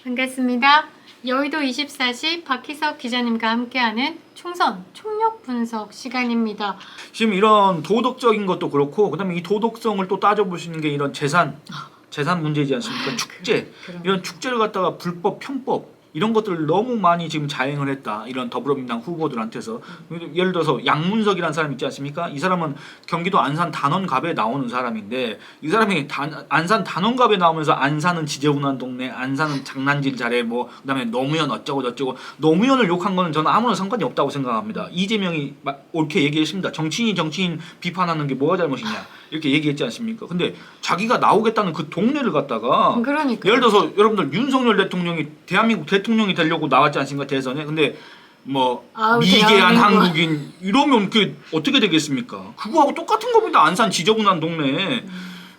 반갑습니다. 여의도 24시 박희석 기자님과 함께하는 총선 총력 분석 시간입니다. 지금 이런 도덕적인 것도 그렇고 그다음에 이 도덕성을 또 따져보시는 게 이런 재산 문제이지 않습니까? 축제 이런 축제를 갖다가 불법 편법 이런 것들을 너무 많이 지금 자행을 했다. 이런 더불어민주당 후보들한테서 예를 들어서 양문석이라는 사람 있지 않습니까? 이 사람은 경기도 안산 단원갑에 나오는 사람인데 이 사람이 안산 단원갑에 나오면서 안산은 지저분한 동네, 안산은 장난질 잘해, 뭐 그다음에 노무현 어쩌고 저쩌고 노무현을 욕한 거는 저는 아무런 상관이 없다고 생각합니다. 이재명이 옳게 얘기했습니다. 정치인 비판하는 게 뭐가 잘못이냐 이렇게 얘기했지 않습니까? 근데 자기가 나오겠다는 그 동네를 갖다가 그러니까 예를 들어서 여러분들 윤석열 대통령이 대한민국 대통령이 되려고 나왔지 않습니까? 대선에. 근데 뭐 미개한 한국인 이러면 그 어떻게 되겠습니까? 그거하고 똑같은 겁니다. 안산 지저분한 동네.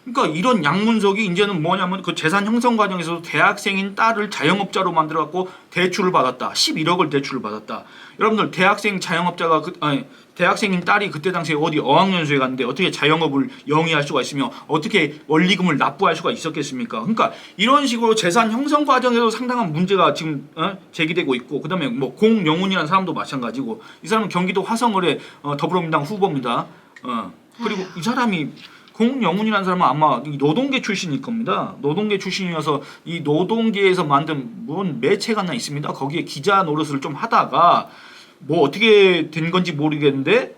그러니까 이런 양문석이 이제는 뭐냐면 그 재산 형성 과정에서 대학생인 딸을 자영업자로 만들어갖고 대출을 받았다. 11억을 대출을 받았다. 여러분들 대학생 자영업자가 대학생인 딸이 그때 당시에 어디 어학연수에 갔는데 어떻게 자영업을 영위할 수가 있으며 어떻게 원리금을 납부할 수가 있었겠습니까? 그러니까 이런 식으로 재산 형성 과정에서 상당한 문제가 지금 제기되고 있고 그다음에 뭐 공영훈이라는 사람도 마찬가지고 이 사람은 경기도 화성을의 더불어민주당 후보입니다. 그리고 이 사람이 공영훈이라는 사람은 아마 노동계 출신일 겁니다. 노동계 출신이어서 이 노동계에서 만든 뭔 매체가 하나 있습니다. 거기에 기자 노릇을 좀 하다가 뭐 어떻게 된 건지 모르겠는데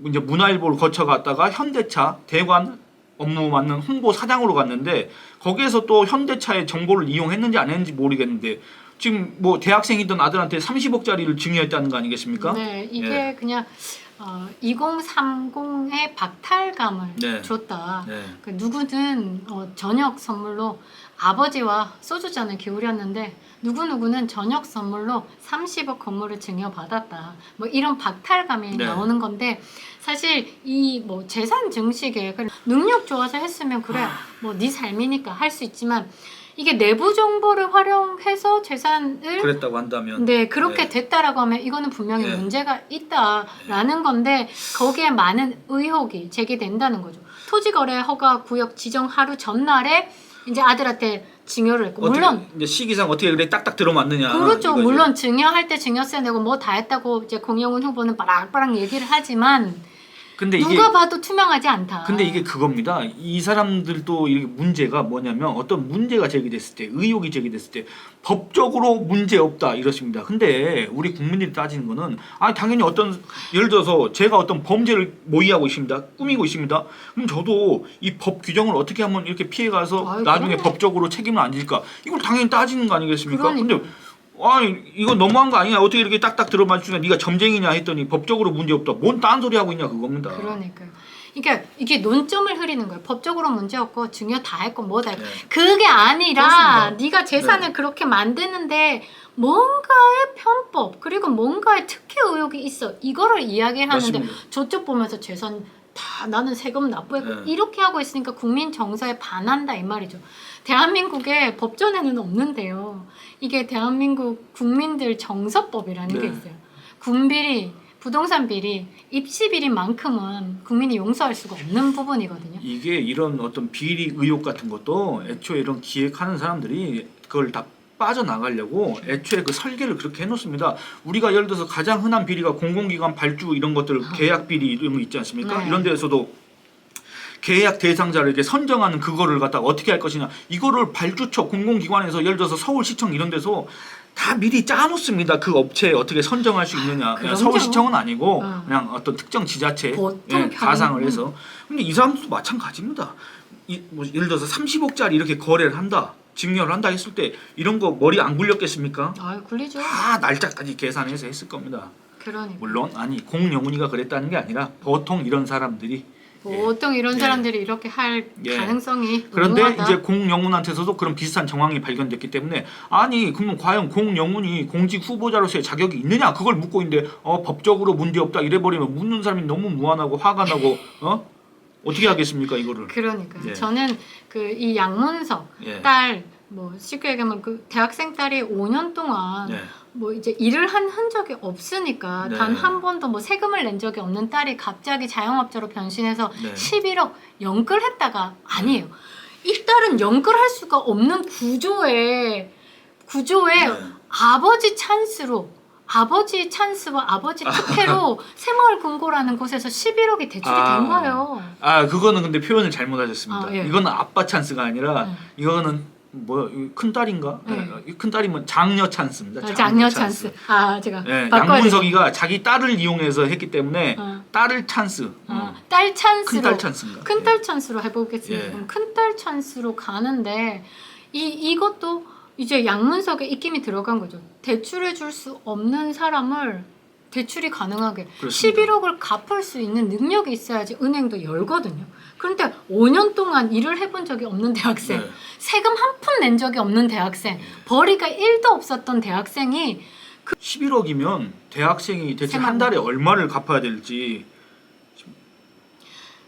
이제 문화일보를 거쳐갔다가 현대차 대관 업무 맡는 홍보 사장으로 갔는데 거기에서 또 현대차의 정보를 이용했는지 안 했는지 모르겠는데 지금 뭐 대학생이던 아들한테 30억짜리를 증여했다는 거 아니겠습니까? 네, 이게 그냥 2030의 박탈감을 줬다. 그 누구든 저녁 선물로 아버지와 소주잔을 기울였는데 누구는 저녁 선물로 30억 건물을 증여받았다. 뭐 이런 박탈감이 나오는 건데 사실 이 뭐 재산 증식에 능력 좋아서 했으면 그래 뭐 네 삶이니까 할 수 있지만 이게 내부 정보를 활용해서 재산을 그랬다고 한다면 그렇게 됐다라고 하면 이거는 분명히 문제가 있다라는 건데 거기에 많은 의혹이 제기된다는 거죠. 토지거래 허가 구역 지정 하루 전날에 이제 아들한테 증여를 했고 물론 이제 시기상 어떻게 그래 딱딱 들어맞느냐 그렇죠. 이거죠. 물론 증여할 때 증여세 내고 뭐 다 했다고 이제 공영훈 후보는 빠락빠락 얘기를 하지만 근데 누가 봐도 투명하지 않다. 근데 이게 그겁니다. 이 사람들도 이게 문제가 뭐냐면 어떤 문제가 제기됐을 때 의혹이 제기됐을 때 법적으로 문제 없다 이렇습니다. 근데 우리 국민들이 따지는 거는 당연히 어떤 예를 들어서 제가 어떤 범죄를 모의하고 있습니다. 꾸미고 있습니다. 그럼 저도 이 법 규정을 어떻게 하면 이렇게 피해가서 나중에 그럼요. 법적으로 책임을 안 질까? 이걸 당연히 따지는 거 아니겠습니까? 근데 이거 너무한 거 아니야? 어떻게 이렇게 딱딱 들어맞추냐? 네가 점쟁이냐 했더니 법적으로 문제 없다. 뭔 딴 소리 하고 있냐 그겁니다. 그러니까요. 그러니까 이게 논점을 흐리는 거예요. 법적으로 문제 없고 증여 다 했고 뭐 다 했고 그게 아니라 네가 재산을 그렇게 만드는데 뭔가의 편법 그리고 뭔가의 특혜 의혹이 있어. 이거를 이야기하는데 저쪽 보면서 재산 다 나는 세금 납부했고 이렇게 하고 있으니까 국민 정서에 반한다 이 말이죠. 대한민국에 법전에는 없는데요. 이게 대한민국 국민들 정서법이라는 게 있어요. 군비리, 부동산 비리, 입시 비리만큼은 국민이 용서할 수가 없는 부분이거든요. 이게 이런 어떤 비리 의혹 같은 것도 애초에 이런 기획하는 사람들이 그걸 다 빠져나가려고 애초에 그 설계를 그렇게 해놓습니다. 우리가 예를 들어서 가장 흔한 비리가 공공기관 발주 이런 것들 계약 비리 이런 거 있지 않습니까? 이런 데에서도 계약 대상자를 이렇게 선정하는 그거를 갖다가 어떻게 할 것이냐 이거를 발주처 공공기관에서 예를 들어서 서울시청 이런 데서 다 미리 짜놓습니다. 그 업체에 어떻게 선정할 수 있느냐. 서울시청은 아니고 그냥 어떤 특정 지자체 가상을 해서. 근데 이 사람들도 마찬가지입니다. 뭐 예를 들어서 30억짜리 이렇게 거래를 한다. 증여를 한다 했을 때 이런 거 머리 안 굴렸겠습니까? 굴리죠. 다 날짜까지 계산해서 했을 겁니다. 그러니까. 물론 공영훈이가 그랬다는 게 아니라 보통 이런 사람들이 보통 이런 사람들이 이렇게 할 가능성이 그런데 농후하다. 이제 공영훈한테서도 그런 비슷한 정황이 발견됐기 때문에 그러면 과연 공영훈이 공직 후보자로서의 자격이 있느냐 그걸 묻고 있는데 법적으로 문제 없다 이래버리면 묻는 사람이 너무 무안하고 화가 나고 어떻게 하겠습니까 이거를. 그러니까 저는 이 양문석 딸 뭐 쉽게 얘기하면 그 대학생 딸이 5년 동안 뭐 이제 일을 한 흔적이 없으니까 네. 단 한 번도 뭐 세금을 낸 적이 없는 딸이 갑자기 자영업자로 변신해서 네. 11억 연끌했다가 아니에요. 이 딸은 연끌할 수가 없는 구조에 네. 아버지 찬스와 아버지 특혜로 새마을금고라는 곳에서 11억이 대출이 된 거예요. 그거는 근데 표현을 잘못하셨습니다. 예. 이거는 아빠 찬스가 아니라 이거는 큰 딸인가? 큰 딸이면 장녀 찬스입니다. 장녀 찬스. 제가 양문석이가 자기 딸을 이용해서 했기 때문에 딸을 찬스. 딸 찬스로. 큰딸 찬스인가? 큰딸 찬스로 해보겠습니다. 예. 그럼 큰딸 찬스로 가는데 이것도 이제 양문석에 입김이 들어간 거죠. 대출해 줄 수 없는 사람을 대출이 가능하게 그렇습니다. 11억을 갚을 수 있는 능력이 있어야지 은행도 열거든요. 그런데 5년 동안 일을 해본 적이 없는 대학생, 네. 세금 한 푼 낸 적이 없는 대학생, 벌이가 1도 없었던 대학생이 11억이면 대학생이 대체 한 생각나. 달에 얼마를 갚아야 될지.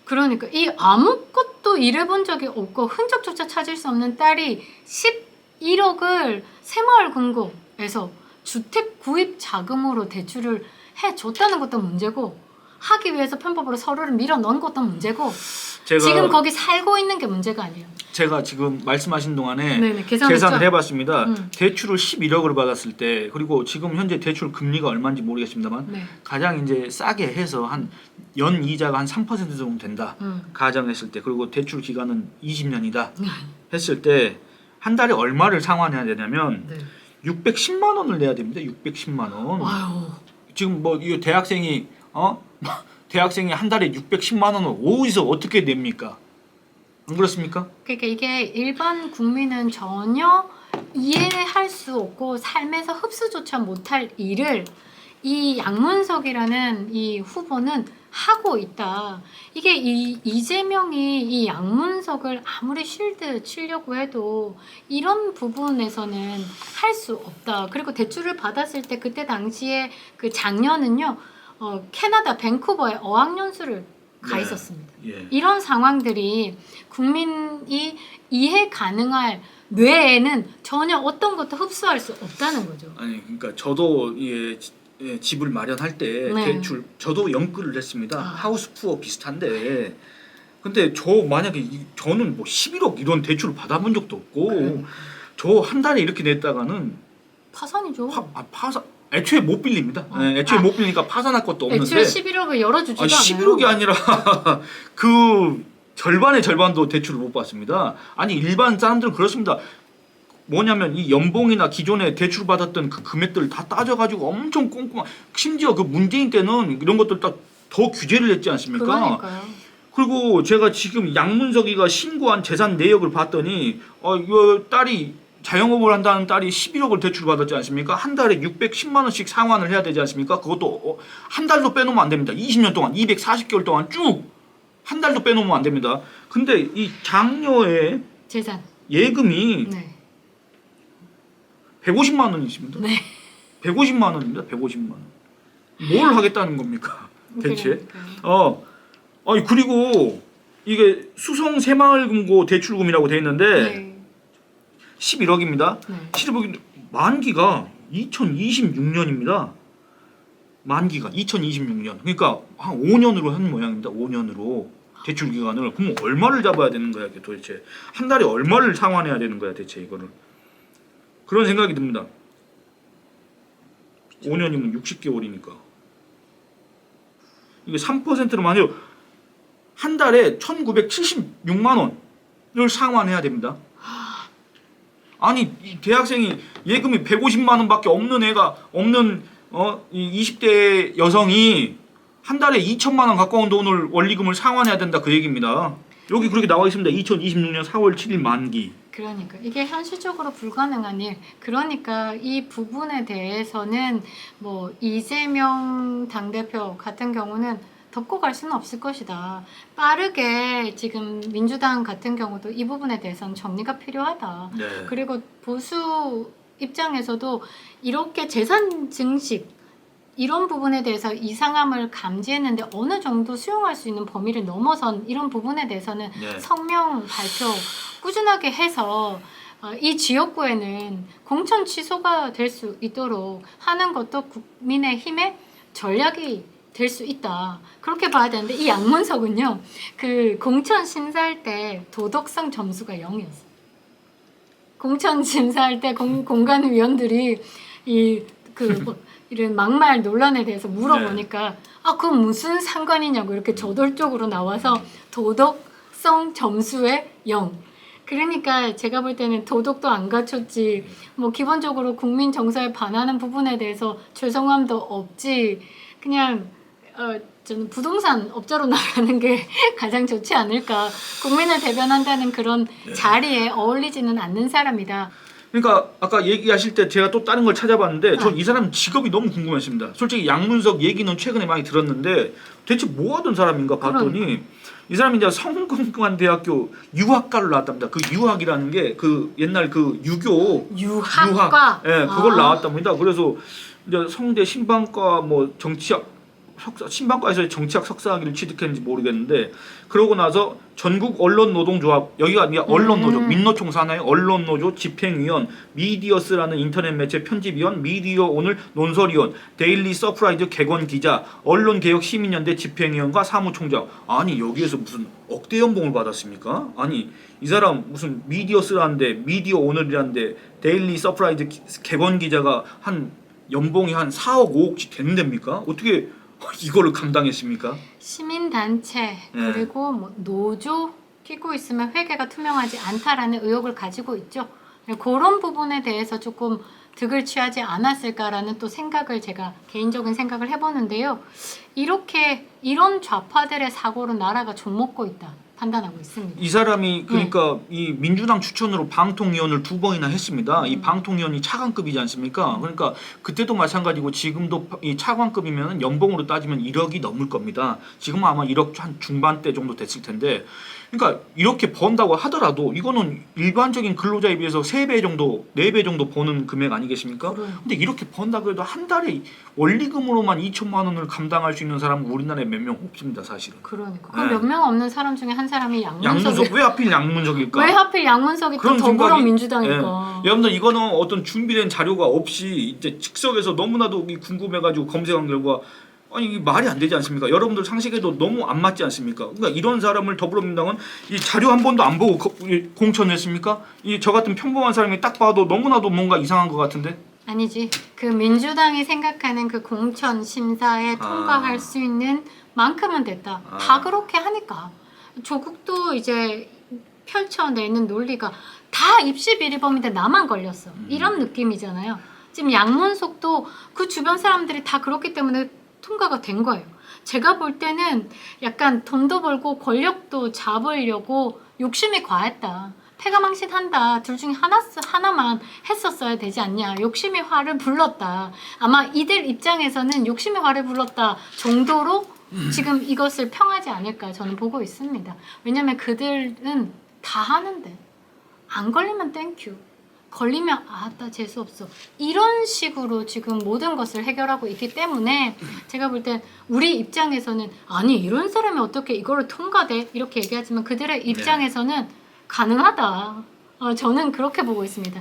그러니까 이 아무것도 일해본 적이 없고 흔적조차 찾을 수 없는 딸이 11억을 새마을금고에서 주택 구입 자금으로 대출을 해줬다는 것도 문제고 하기 위해서 편법으로 서류를 밀어 넣은 것도 문제고 지금 거기 살고 있는 게 문제가 아니에요. 제가 지금 말씀하신 동안에 네네, 계산을 해봤습니다. 음. 대출을 11억을 받았을 때 그리고 지금 현재 대출 금리가 얼마인지 모르겠습니다만 네. 가장 이제 싸게 해서 한 연 이자가 한 3% 정도 된다. 가정했을 때 그리고 대출 기간은 20년이다. 했을 때 한 달에 얼마를 상환해야 되냐면 네. 610만 원을 내야 됩니다. 610만 원. 아유. 지금 뭐 이 대학생이 대학생이 한 달에 610만 원을 어디서 어떻게 냅니까? 안 그렇습니까? 그러니까 이게 일반 국민은 전혀 이해할 수 없고 삶에서 흡수조차 못할 일을 이 양문석이라는 이 후보는 하고 있다. 이게 이재명이 이 양문석을 아무리 쉴드 치려고 해도 이런 부분에서는 할 수 없다. 그리고 대출을 받았을 때 그때 당시에 그 장녀는요, 캐나다 밴쿠버에 어학연수를 가 네. 있었습니다. 예. 이런 상황들이 국민이 이해 가능할 뇌에는 전혀 어떤 것도 흡수할 수 없다는 거죠. 아니 그러니까 저도 집을 마련할 때 네. 대출 저도 연끌을 했습니다. 하우스 푸어 비슷한데 근데 저 만약에 저는 뭐 11억 이런 대출을 받아본 적도 없고 저 한 달에 이렇게 냈다가는 파산이죠. 파산 애초에 못 빌립니다. 애초에 못 빌리니까 파산할 것도 없는데 애초에 11억을 열어주지도 않아요. 11억이 아니라 그 절반의 절반도 대출을 못 받습니다. 아니 일반 사람들은 그렇습니다. 뭐냐면 이 연봉이나 기존에 대출 받았던 그 금액들 다 따져가지고 엄청 꼼꼼한 심지어 그 문재인 때는 이런 것들 다 더 규제를 했지 않습니까? 그러니까요. 그리고 제가 지금 양문석이가 신고한 재산 내역을 봤더니 이 딸이 자영업을 한다는 딸이 11억을 대출 받았지 않습니까? 한 달에 610만 원씩 상환을 해야 되지 않습니까? 그것도 한 달도 빼놓으면 안 됩니다. 20년 동안 240개월 동안 쭉 한 달도 빼놓으면 안 됩니다. 근데 이 장녀의 재산. 예금이 네. 150만 원이십니다. 네. 150만 원입니다. 150만 원. 뭘 하겠다는 겁니까? 대체? 그러니까요. 아니 그리고 이게 수성 새마을금고 대출금이라고 돼 있는데 네. 11억입니다. 네. 11억인데 만기가 2026년입니다. 만기가 2026년. 그러니까 한 5년으로 한 모양입니다. 5년으로 대출 기간을. 그럼 얼마를 잡아야 되는 거야, 이게 도대체? 한 달에 얼마를 상환해야 되는 거야, 대체 이거를? 그런 생각이 듭니다. 5년이면 60개월이니까. 이게 3%로만 해요. 한 달에 1,976만 원을 상환해야 됩니다. 아니 이 대학생이 예금이 150만 원밖에 없는 이 20대 여성이 한 달에 2천만 원 가까운 돈을 원리금을 상환해야 된다 그 얘기입니다. 여기 그렇게 나와 있습니다. 2026년 4월 7일 만기. 그러니까 이게 현실적으로 불가능한 일. 그러니까 이 부분에 대해서는 뭐 이재명 당대표 같은 경우는 덮고 갈 수는 없을 것이다. 빠르게 지금 민주당 같은 경우도 이 부분에 대해서는 정리가 필요하다. 네. 그리고 보수 입장에서도 이렇게 재산 증식 이런 부분에 대해서 이상함을 감지했는데 어느 정도 수용할 수 있는 범위를 넘어선 이런 부분에 대해서는 네. 성명 발표 꾸준하게 해서 이 지역구에는 공천 취소가 될 수 있도록 하는 것도 국민의힘의 전략이 될 수 있다. 그렇게 봐야 되는데 이 양문석은요. 그 공천 심사할 때 도덕성 점수가 0이었어요. 공천 심사할 때 공관위원들이 이런 막말 논란에 대해서 물어보니까 그건 무슨 상관이냐고 이렇게 저돌적으로 나와서 도덕성 점수에 0. 그러니까 제가 볼 때는 도덕도 안 갖췄지, 뭐 기본적으로 국민 정서에 반하는 부분에 대해서 죄송함도 없지, 그냥 저는 부동산 업자로 나가는 게 가장 좋지 않을까. 국민을 대변한다는 그런 자리에 어울리지는 않는 사람이다. 그러니까 아까 얘기하실 때 제가 또 다른 걸 찾아봤는데 전 이 사람 직업이 너무 궁금했습니다. 솔직히 양문석 얘기는 최근에 많이 들었는데 대체 뭐 하던 사람인가 봤더니 이 사람이 이제 성균관대학교 유학과를 나왔답니다. 그 유학이라는 게 그 옛날 그 유교 유학과 그걸 나왔답니다. 그래서 이제 성대 신방과 뭐 정치학 신방과에서 정치학 석사학위를 취득했는지 모르겠는데 그러고 나서 전국 언론노동조합 여기가 아니라 언론노조 민노총 산하의 언론노조 집행위원 미디어스라는 인터넷 매체 편집위원 미디어 오늘 논설위원 데일리 서프라이즈 객원기자 언론개혁 시민연대 집행위원과 사무총장. 아니 여기에서 무슨 억대 연봉을 받았습니까? 아니 이 사람 무슨 미디어스라는데 미디어 오늘이라는데 데일리 서프라이즈 객원기자가 한 연봉이 한 4억 5억씩 되는 됩니까? 어떻게 이거를 감당했습니까? 시민단체 그리고 뭐 노조 끼고 있으면 회계가 투명하지 않다라는 의혹을 가지고 있죠. 그런 부분에 대해서 조금 득을 취하지 않았을까라는 또 생각을 제가 개인적인 생각을 해보는데요. 이런 좌파들의 사고로 나라가 좀먹고 있다 판단하고 있습니다. 이 사람이 그러니까 이 민주당 추천으로 방통위원을 2번이나 했습니다. 이 방통위원이 차관급이지 않습니까? 그러니까 그때도 마찬가지고 지금도 이 차관급이면 연봉으로 따지면 1억이 넘을 겁니다. 지금은 아마 1억 한 중반대 정도 됐을 텐데 그러니까 이렇게 번다고 하더라도 이거는 일반적인 근로자에 비해서 3배 정도, 4배 정도 버는 금액 아니겠습니까? 근데 이렇게 번다 그래도 한 달에 원리금으로만 2천만 원을 감당할 수 있는 사람은 우리나라에 몇 명 없습니다, 사실은. 그러니까. 그 몇 명 없는 사람 중에 한 사람이 양문석 왜 하필 양문석일까? 왜 하필 양문석이 또 더불어민주당일까? 여러분들 이거는 어떤 준비된 자료가 없이 이제 즉석에서 너무나도 궁금해가지고 검색한 결과 아니 이게 말이 안 되지 않습니까? 여러분들 상식에도 너무 안 맞지 않습니까? 그러니까 이런 사람을 더불어민주당은 이 자료 한 번도 안 보고 공천했습니까? 이 저 같은 평범한 사람이 딱 봐도 너무나도 뭔가 이상한 것 같은데? 아니지. 그 민주당이 생각하는 그 공천 심사에 통과할 수 있는 만큼은 됐다. 다 그렇게 하니까. 조국도 이제 펼쳐내는 논리가 다 입시 비리범인데 나만 걸렸어. 이런 느낌이잖아요. 지금 양문석도 그 주변 사람들이 다 그렇기 때문에 통과가 된 거예요. 제가 볼 때는 약간 돈도 벌고 권력도 잡으려고 욕심이 과했다. 패가망신한다. 둘 중에 하나만 했었어야 되지 않냐. 욕심의 화를 불렀다. 아마 이들 입장에서는 욕심의 화를 불렀다 정도로 지금 이것을 평하지 않을까 저는 보고 있습니다. 왜냐면 그들은 다 하는데 안 걸리면 땡큐. 걸리면 나 재수없어. 이런 식으로 지금 모든 것을 해결하고 있기 때문에 제가 볼 땐 우리 입장에서는 아니 이런 사람이 어떻게 이거를 통과돼? 이렇게 얘기하지만 그들의 입장에서는 가능하다. 저는 그렇게 보고 있습니다.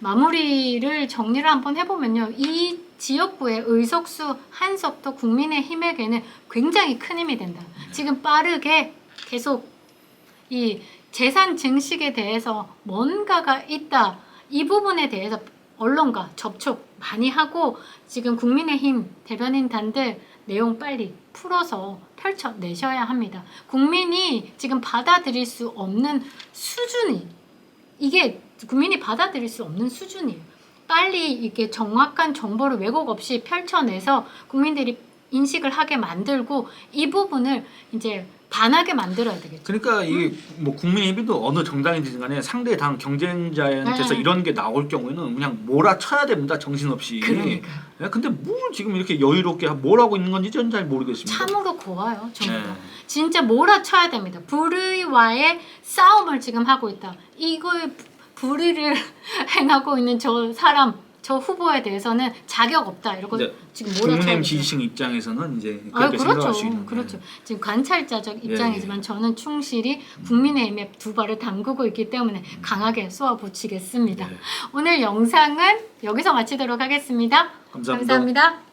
마무리를 정리를 한번 해보면요. 이 지역구의 의석수 한석도 국민의힘에게는 굉장히 큰 힘이 된다. 지금 빠르게 계속 이 재산 증식에 대해서 뭔가가 있다. 이 부분에 대해서 언론과 접촉 많이 하고 지금 국민의힘 대변인단들 내용 빨리 풀어서 펼쳐내셔야 합니다. 국민이 지금 받아들일 수 없는 수준이 이게 국민이 받아들일 수 없는 수준이에요. 빨리 이렇게 정확한 정보를 왜곡 없이 펼쳐내서 국민들이 인식을 하게 만들고 이 부분을 이제 반하게 만들어야 되겠죠. 그러니까 이게 뭐 국민의힘도 어느 정당이든 간에 상대 당 경쟁자한테서 이런 게 나올 경우에는 그냥 몰아쳐야 됩니다. 정신없이. 그러니까. 근데 뭘 지금 이렇게 여유롭게 뭘 하고 있는 건지 저는 잘 모르겠습니다. 참으로 고와요. 전부 다. 진짜 몰아쳐야 됩니다. 불의와의 싸움을 지금 하고 있다. 이거에 불의를 해나고 있는 저 사람 저 후보에 대해서는 자격 없다 이러고 이제 지금 국민의힘 몰아쳐요. 지지층 입장에서는 이제 아, 그렇게 그렇죠. 생각할 수 있는. 그렇죠. 지금 관찰자적 예, 입장이지만 저는 충실히 국민의힘에 두 발을 담그고 있기 때문에 강하게 쏘아붙이겠습니다. 예. 오늘 영상은 여기서 마치도록 하겠습니다. 감사합니다. 감사합니다.